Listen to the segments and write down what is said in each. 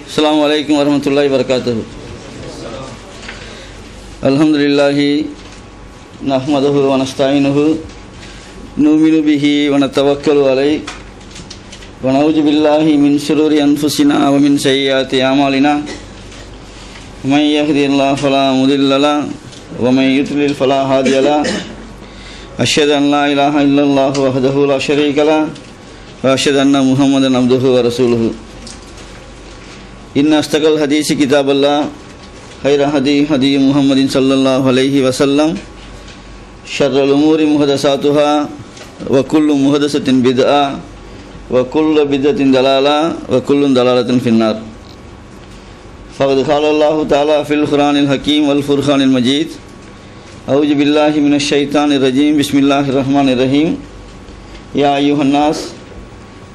அஸ்ஸலாமு அலைக்கும் வரஹ்மத்துல்லாஹி வபரகாத்துஹு. அல்ஹம்துலில்லாஹி நஹ்மதுஹு வ நஸ்தஈனுஹு நுமினு பிஹி வ நதவக்கலு அலைஹி வ நஊது பில்லாஹி மின் ஷுரூரி அன்ஃபுஸினா வ மின் ஸய்யிஆத்தி அமாலினா மன் யஹ்திஹில்லாஹு ஃபலா முதில்ல லஹு வ மன் யுத்லில் ஃபலா ஹாதிய லஹு. அஷ்ஹது அன் லா இலாஹா இல்லல்லாஹு வஹ்தஹு லா ஷரீக லஹு வ அஷ்ஹது அன்ன முஹம்மதன் அப்துஹு வ ரசூலுஹு. இன் அஸ்தகல் ஹதீஸி கிதாபல்லாஹ் ஹைர ஹதி ஹதி முஹம்மதின் ஸல்லல்லாஹு அலைஹி வஸல்லம் ஷர்ருல் உமூரி முஹதஸாத்துஹா வ குல்லு முஹதஸத்தின் பித்ஆ வ குல்லு பித்அத்தின் தலாலா வ குல்லு தலாலத்தின் ஃபின்னார். ஃபகத் ஸல்லல்லாஹு தஆலா ஃபில் குர்ஆனில் ஹக்கீம் வல் ஃபுர்கானில் மஜீத். அஊது பில்லாஹி மினஷ் ஷைத்தானிர் ரஜீம். பிஸ்மில்லாஹிர் ரஹ்மானிர் ரஹீம். யா அய்யுஹன் நாஸ்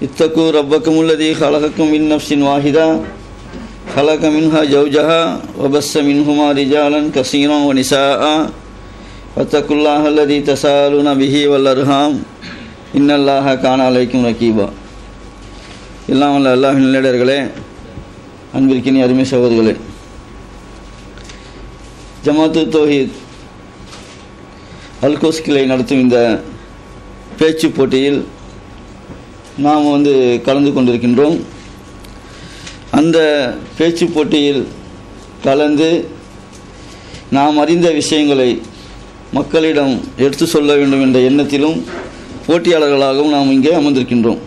இத்தகு ரப்பக்குமுல்லதீ ஹலகக்கும் மின் நஃப்ஸின் வாஹிதா خلق منها زوجها وبث منهما رجالا كثيرا ونساء واتقوا الله الذي تساءلون به والأرحام إن الله كان عليكم رقيبا. எல்லாம் வல்ல அல்லாஹ்வின் நல்லடியார்களே, அன்பிற்கினிய அருமை சகோதரர்களே, ஜமாத்து தௌஹீத் அல்கோஸ் கிளை நடத்தும் இந்த பேச்சு போட்டியில் நாம் கலந்து கொண்டிருக்கின்றோம். அந்த பேச்சு போட்டியில் கலந்து நாம் அறிந்த விஷயங்களை மக்களிடம் எடுத்து சொல்ல வேண்டும் என்ற எண்ணத்திலும் போட்டியாளர்களாகவும் நாம் இங்கே அமர்ந்திருக்கின்றோம்.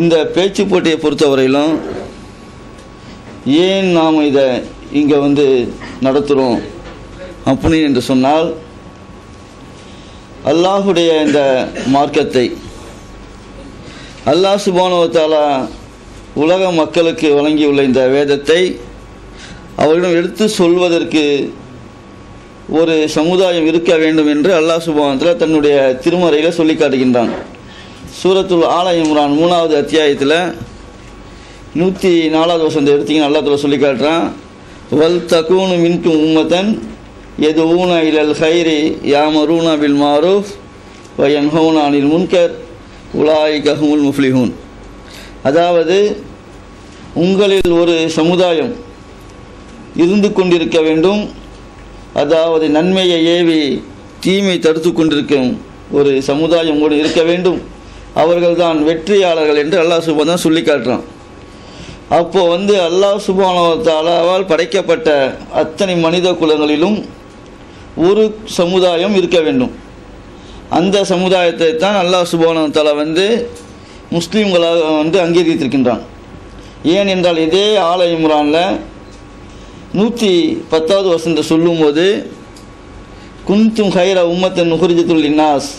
இந்த பேச்சு போட்டியை பொறுத்தவரையிலும் ஏன் நாம் இதை இங்கே நடத்துகிறோம் அப்படின்னு என்று சொன்னால், அல்லாஹுடைய இந்த மார்க்கத்தை அல்லாஹ் சுப்ஹானஹு வ தஆலா உலக மக்களுக்கு வழங்கியுள்ள இந்த வேதத்தை அவர்களிடம் எடுத்து சொல்வதற்கு ஒரு சமுதாயம் இருக்க வேண்டும் என்று அல்லாஹ் சுப்ஹானஹு வ தஆலா தன்னுடைய திருமறையில் சொல்லி காட்டுகின்றான். சூரத்துல் ஆல இம்ரான் 3வது அத்தியாயத்தில் 104வது வசனத்தை எடுத்தீங்கன்னா அல்லாஹ் தஆலா சொல்லி காட்டுறான். வல் தகூனு மின்கும் உம்மத்தன் யதுஊன இலல் கைரி யாமரூன பில் மாரூஃப் வ யன்ஹவுன அனில் முன்கர் உலாயிக ஹுமுல் முஃப்லிஹூன். அதாவது, உங்களில் ஒரு சமுதாயம் இருந்து கொண்டிருக்க வேண்டும், அதாவது நன்மையை ஏவி தீமை தடுத்து கொண்டிருக்கும் ஒரு சமுதாயம் கூட இருக்க வேண்டும், அவர்கள்தான் வெற்றியாளர்கள் என்று அல்லாஹ் சுப்ஹானஹு வ தஆலா சொல்லி காட்டுறான். அப்போது அல்லாஹ் சுப்ஹானஹு வ தஆலாவால் படைக்கப்பட்ட அத்தனை மனித குலங்களிலும் ஒரு சமுதாயம் இருக்க வேண்டும். அந்த சமுதாயத்தை தான் அல்லாஹ் சுப்ஹானஹு வ தஆலா முஸ்லீம்களாக அங்கீகரித்திருக்கின்றான். ஏன் என்றால் இதே ஆல இம்ரானில் 110வது வசனத்தை சொல்லும்போது, குன்தும் ஹைர உம்மத்தன் உஹ்ரிஜத்துல் லின்னாஸ்,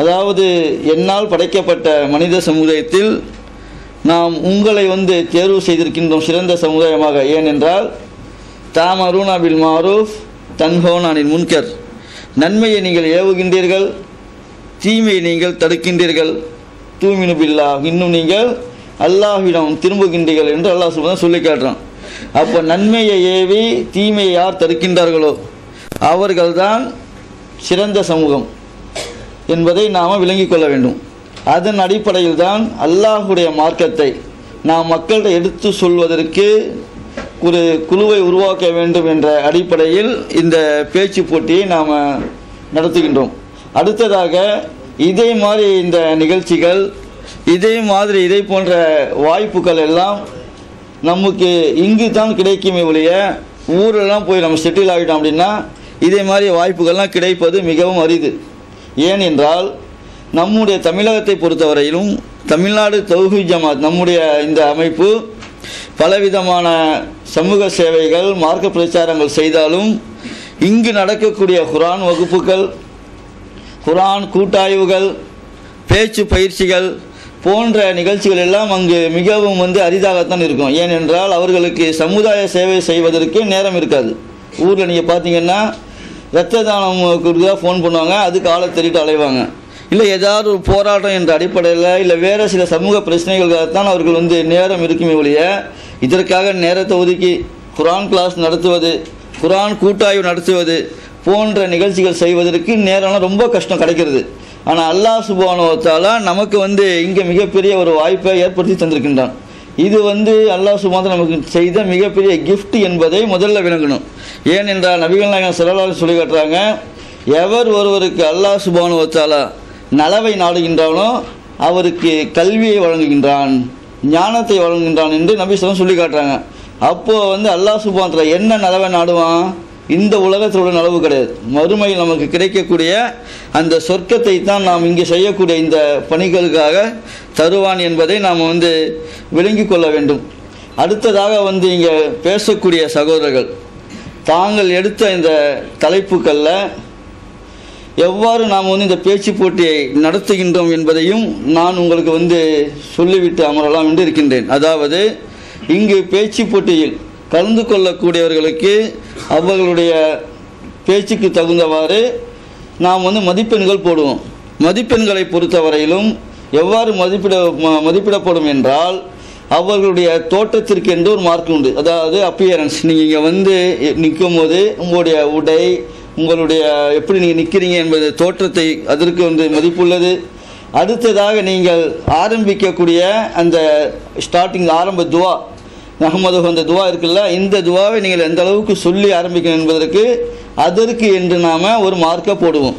அதாவது என்னால் படைக்கப்பட்ட மனித சமுதாயத்தில் நாம் உங்களை தேர்வு செய்திருக்கின்றோம் சிறந்த சமுதாயமாக. ஏனென்றால் தாமரூனா பில் மாரூஃப் தன்ஹௌன அனில் முன்கர், நன்மையை நீங்கள் ஏவுகின்றீர்கள், தீமையை நீங்கள் தடுக்கின்றீர்கள், தூமினு பில்லா, இன்னும் நீங்கள் அல்லாஹ்விடம் திரும்புகின்றீர்கள் என்று அல்லாஹ் சுப்ஹானஹு சொல்லி காட்டுறான். அப்போ நன்மையை ஏவி தீமையை யார் தடுக்கின்றார்களோ அவர்கள்தான் சிறந்த சமூகம் என்பதை நாம் விளங்கிக் கொள்ள வேண்டும். அதன் அடிப்படையில் தான் அல்லாஹுடைய மார்க்கத்தை நாம் மக்களிடம் எடுத்து சொல்வதற்கு ஒரு குழுவை உருவாக்க வேண்டும் என்ற அடிப்படையில் இந்த பேச்சு போட்டியை நாம் நடத்துகின்றோம். அடுத்ததாக இதே மாதிரி இந்த நிகழ்ச்சிகள், இதே போன்ற வாய்ப்புகள் எல்லாம் நமக்கு இங்கு தான் கிடைக்குமே ஒழிய ஊரெல்லாம் போய் நம்ம செட்டில் ஆகிட்டோம் அப்படின்னா இதே மாதிரி வாய்ப்புகள்லாம் கிடைப்பது மிகவும் அரிது. ஏனென்றால் நம்முடைய தமிழகத்தை பொறுத்தவரையிலும் தமிழ்நாடு தௌஹீத் ஜமாத் நம்முடைய இந்த அமைப்பு பலவிதமான சமூக சேவைகள், மார்க்க பிரச்சாரங்கள் செய்தாலும் இங்கு நடக்கக்கூடிய குர்ஆன் வகுப்புகள், குர்ஆன் கூட்டாய்வுகள், பேச்சு பயிற்சிகள் போன்ற நிகழ்ச்சிகள் எல்லாம் அங்கு மிகவும் அரிதாகத்தான் இருக்கும். ஏனென்றால் அவர்களுக்கு சமுதாய சேவை செய்வதற்கு நேரம் இருக்காது. ஊரில் நீங்கள் பார்த்தீங்கன்னா இரத்த தானம் கொடுத்தா ஃபோன் பண்ணுவாங்க, அதுக்கு ஆளை தேடிட்டு அலைவாங்க. இல்லை ஏதாவது ஒரு போராட்டம் என்ற அடிப்படையில் இல்லை வேறு சில சமூக பிரச்சனைகளுக்காகத்தான் அவர்கள் நேரம் இருக்குமே ஒழிய இதற்காக நேரத்தை ஒதுக்கி குர்ஆன் கிளாஸ் நடத்துவது, குர்ஆன் கூட்டாய்வு நடத்துவது போன்ற நிகழ்ச்சிகள் செய்வதற்கு நேரம்லாம் ரொம்ப கஷ்டம் கிடைக்கிறது. ஆனால் அல்லாஹ் சுப்ஹானஹு வ தஆலா நமக்கு இங்கே மிகப்பெரிய ஒரு வாய்ப்பை ஏற்படுத்தி தந்திருக்கின்றான். இது அல்லாஹ் சுப்ஹானஹு வ தஆலா நமக்கு செய்த மிகப்பெரிய கிஃப்ட் என்பதை முதல்ல விளங்கணும். ஏனென்றால் நபிகள் நாயகம் ஸல்லல்லாஹு அலைஹி சொல்லி காட்டுறாங்க, எவர் ஒருவருக்கு அல்லாஹ் சுப்ஹானஹு வ தஆலா நலவை நாடுகின்றானோ அவருக்கு கல்வியை வழங்குகின்றான், ஞானத்தை வழங்குகின்றான் என்று நபி ஸல்லல்லாஹு சொல்லி காட்டுறாங்க. அப்போது அல்லாஹ் சுப்ஹானஹு வ தஆலா என்ன நலவை நாடுவான்? இந்த உலகத்தோட நலவு கிடையாது, மறுமையில் நமக்கு கிடைக்கக்கூடிய அந்த சொர்க்கத்தை தான் நாம் இங்கே செய்யக்கூடிய இந்த பணிகளுக்காக தருவான் என்பதை நாம் விளங்கி கொள்ள வேண்டும். அடுத்ததாக இங்கே பேசக்கூடிய சகோதரர்கள் தாங்கள் எடுத்த இந்த தலைப்புகளில் எவ்வாறு நாம் இந்த பேச்சு போட்டியை நடத்துகின்றோம் என்பதையும் நான் உங்களுக்கு சொல்லிவிட்டு அமரலாம் என்று இருக்கின்றேன். அதாவது இங்கு பேச்சு போட்டியில் கலந்து கொள்ளக்கூடியவர்களுக்கு அவர்களுடைய பேச்சுக்கு தகுந்தவாறு நாம் மதிப்பெண்கள் போடுவோம். மதிப்பெண்களை பொறுத்தவரையிலும் எவ்வாறு மதிப்பிடப்படும் என்றால், அவர்களுடைய தோற்றத்திற்கு என்று ஒரு மார்க் உண்டு. அதாவது அப்பியரன்ஸ், நீங்கள் இங்கே நிற்கும் போது உங்களுடைய உடை, உங்களுடைய எப்படி நீங்கள் நிற்கிறீங்க என்பது தோற்றத்தை அதற்கு மதிப்புள்ளது. அடுத்ததாக நீங்கள் ஆரம்பிக்கக்கூடிய அந்த ஸ்டார்டிங் ஆரம்ப துவா அஹமது அந்த துவா இருக்குல்ல, இந்த துவாவை நீங்கள் எந்த அளவுக்கு சொல்லி ஆரம்பிக்கணும் என்பதற்கு அதற்கு என்று நாம் ஒரு மார்க்கை போடுவோம்.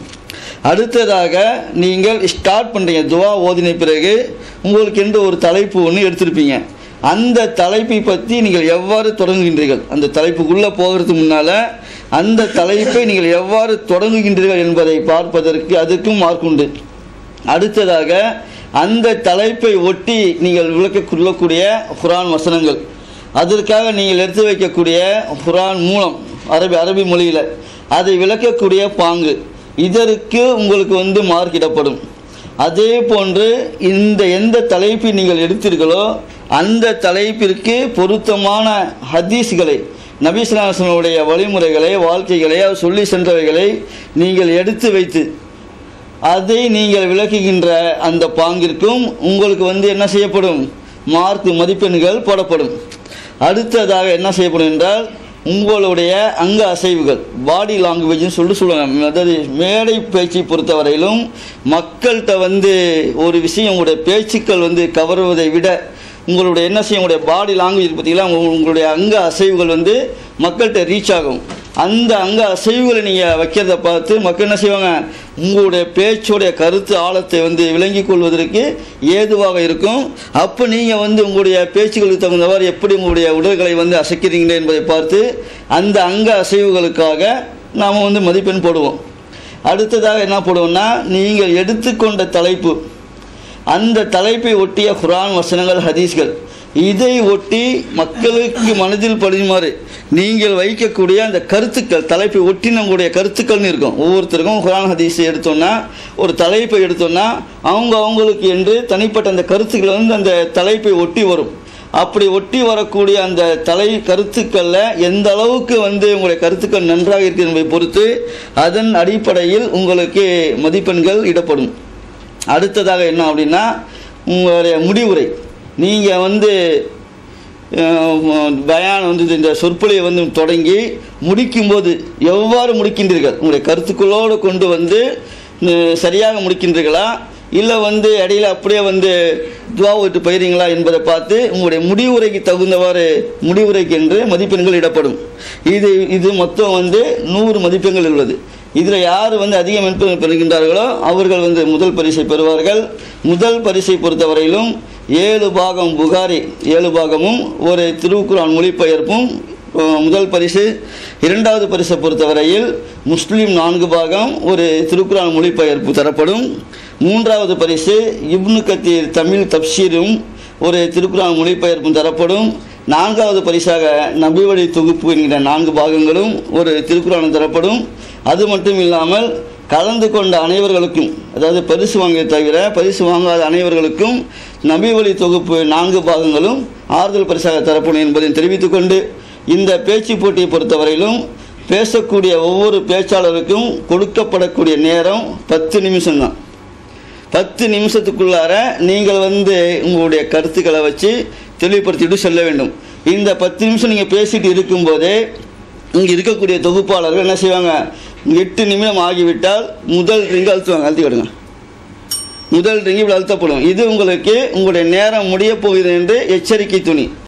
அடுத்ததாக நீங்கள் ஸ்டார்ட் பண்ணுறீங்க, துவா ஓதின பிறகு உங்களுக்கு என்று ஒரு தலைப்பு ஒன்று எடுத்திருப்பீங்க. அந்த தலைப்பை பற்றி நீங்கள் எவ்வாறு தொடங்குகின்றீர்கள், அந்த தலைப்புக்குள்ளே போகிறதுக்கு முன்னால் அந்த தலைப்பை நீங்கள் எவ்வாறு தொடங்குகின்றீர்கள் என்பதை பார்ப்பதற்கு அதுக்கும் மார்க் உண்டு. அடுத்ததாக அந்த தலைப்பை ஒட்டி நீங்கள் விளக்கக்கூடிய குர்ஆன் வசனங்கள், அதற்காக நீங்கள் எடுத்து வைக்கக்கூடிய குர்ஆன் மூலம் அரபி மொழியில் அதை விளக்கக்கூடிய பாங்கு, இதற்கு உங்களுக்கு மார்க் இடப்படும். அதே போன்று எந்த தலைப்பை நீங்கள் எடுத்தீர்களோ அந்த தலைப்பிற்கு பொருத்தமான ஹதீஸ்களை, நபி ஸல்லல்லாஹு அலைஹி வஸல்லம் வழிமுறைகளை, வாழ்க்கைகளை, அவர் சொல்லி சென்றவைகளை நீங்கள் எடுத்து வைத்து அதை நீங்கள் விளக்குகின்ற அந்த பாங்கிற்கும் உங்களுக்கு என்ன செய்யப்படும்? மார்க் மதிப்பெண்கள் போடப்படும். அடுத்ததாக என்ன செய்யப்படும் என்றால், உங்களுடைய அங்க அசைவுகள், பாடி லாங்குவேஜ்னு சொல்லுவாங்க. அதாவது மேடை பேச்சை பொறுத்தவரையிலும் மக்கள்கிட்ட ஒரு விஷயம் உங்களுடைய பேச்சுக்கள் கவருவதை விட உங்களுடைய என்ன செய்யும், உங்களுடைய பாடி லாங்குவேஜ் பார்த்தீங்களா, உங்களுடைய அங்க அசைவுகள் மக்கள்கிட்ட ரீச் ஆகும். அந்த அங்க அசைவுகளை நீங்கள் வைக்கிறத பார்த்து மக்கள் என்ன செய்வாங்க, உங்களுடைய பேச்சோடைய கருத்து ஆழத்தை விளங்கி கொள்வதற்கு ஏதுவாக இருக்கும். அப்போ நீங்கள் உங்களுடைய பேச்சுகளுக்கு தகுந்தவாறு எப்படி உங்களுடைய உடல்களை அசைக்கிறீங்க என்பதை பார்த்து அந்த அங்க அசைவுகளுக்காக நாம் மதிப்பெண் போடுவோம். அடுத்ததாக என்ன போடுவோம்னா, நீங்கள் எடுத்துக்கொண்ட தலைப்பு, அந்த தலைப்பை ஒட்டிய குர்ஆன் வசனங்கள், ஹதீஸ்கள், இதை ஒட்டி மக்களுக்கு மனதில் படுமாறு நீங்கள் வைக்கக்கூடிய அந்த கருத்துக்கள், தலைப்பை ஒட்டி நம்முடைய கருத்துக்கள்னு இருக்கும். ஒவ்வொருத்தருக்கும் குர்ஆன் ஹதீஸை எடுத்தோன்னா, ஒரு தலைப்பை எடுத்தோன்னா அவங்களுக்கு என்று தனிப்பட்ட அந்த கருத்துக்கள் அந்த தலைப்பை ஒட்டி வரும். அப்படி ஒட்டி வரக்கூடிய அந்த கருத்துக்களில் எந்த அளவுக்கு உங்களுடைய கருத்துக்கள் நன்றாக இருக்குது என்பதை பொறுத்து அதன் அடிப்படையில் உங்களுக்கு மதிப்பெண்கள் இடப்படும். அடுத்ததாக என்ன அப்படின்னா, உங்களுடைய முடிவுரை, நீங்கள் பயான் இந்த சொற்பொழிவை தொடங்கி முடிக்கும்போது எவ்வாறு முடிக்கின்றீர்கள், உங்களுடைய கருத்துக்களோடு கொண்டு சரியாக முடிக்கின்றீர்களா, இல்லை இடையில அப்படியே துவா விட்டு போயிறீங்களா என்பதை பார்த்து உங்களுடைய முடிவுரைக்கு தகுந்தவாறு முடிவுரைக்கு என்று மதிப்பெண்கள் இடப்படும். இது மொத்தம் 100 மதிப்பெண்கள் உள்ளது. இதில் யார் அதிக மதிப்பெண்கள் பெறுகின்றார்களோ அவர்கள் முதல் பரிசை பெறுவார்கள். முதல் பரிசை பொறுத்தவரையிலும் 7 பாகம் புகாரி 7 பாகமும் ஒரு திருக்குர்ஆன் மொழிபெயர்ப்பும் முதல் பரிசு. இரண்டாவது பரிசை பொறுத்தவரையில் முஸ்லீம் 4 பாகம் ஒரு திருக்குர்ஆன் மொழிபெயர்ப்பு தரப்படும். மூன்றாவது பரிசு இப்னு கத்தீர் தமிழ் தப்சீரும் ஒரு திருக்குர்ஆன் மொழிபெயர்ப்பும் தரப்படும். நான்காவது பரிசாக நபி வழி தொகுப்பு என்கிற 4 பாகங்களும் ஒரு திருக்குர்ஆன் தரப்படும். அது மட்டும் இல்லாமல் கலந்து கொண்ட அனைவர்களுக்கும், அதாவது பரிசு வாங்கிய தவிர பரிசு வாங்காத அனைவர்களுக்கும் நபி வழி தொகுப்பு 4 பாகங்களும் ஆறுதல் பரிசாக தரப்படும் என்பதை தெரிவித்துக் கொண்டு, இந்த பேச்சு போட்டியை பொறுத்தவரையிலும் பேசக்கூடிய ஒவ்வொரு பேச்சாளருக்கும் கொடுக்கப்படக்கூடிய நேரம் 10 நிமிஷம் தான். 10 நிமிஷத்துக்குள்ளார நீங்கள் உங்களுடைய கருத்துக்களை வச்சு தெளிவுபடுத்திட்டு சொல்ல வேண்டும். இந்த 10 நிமிஷம் நீங்கள் பேசிட்டு இருக்கும்போதே இங்கே இருக்கக்கூடிய தொகுப்பாளர்கள் என்ன செய்வாங்க, 8 நிமிடம் ஆகிவிட்டால் முதல் ரிங் அழுத்தி விடுங்க. முதல் ரிங் இப்படி அழுத்தப்படும். இது உங்களுக்கு உங்களுடைய நேரம் முடிய போகுது என்று எச்சரிக்கை துணி.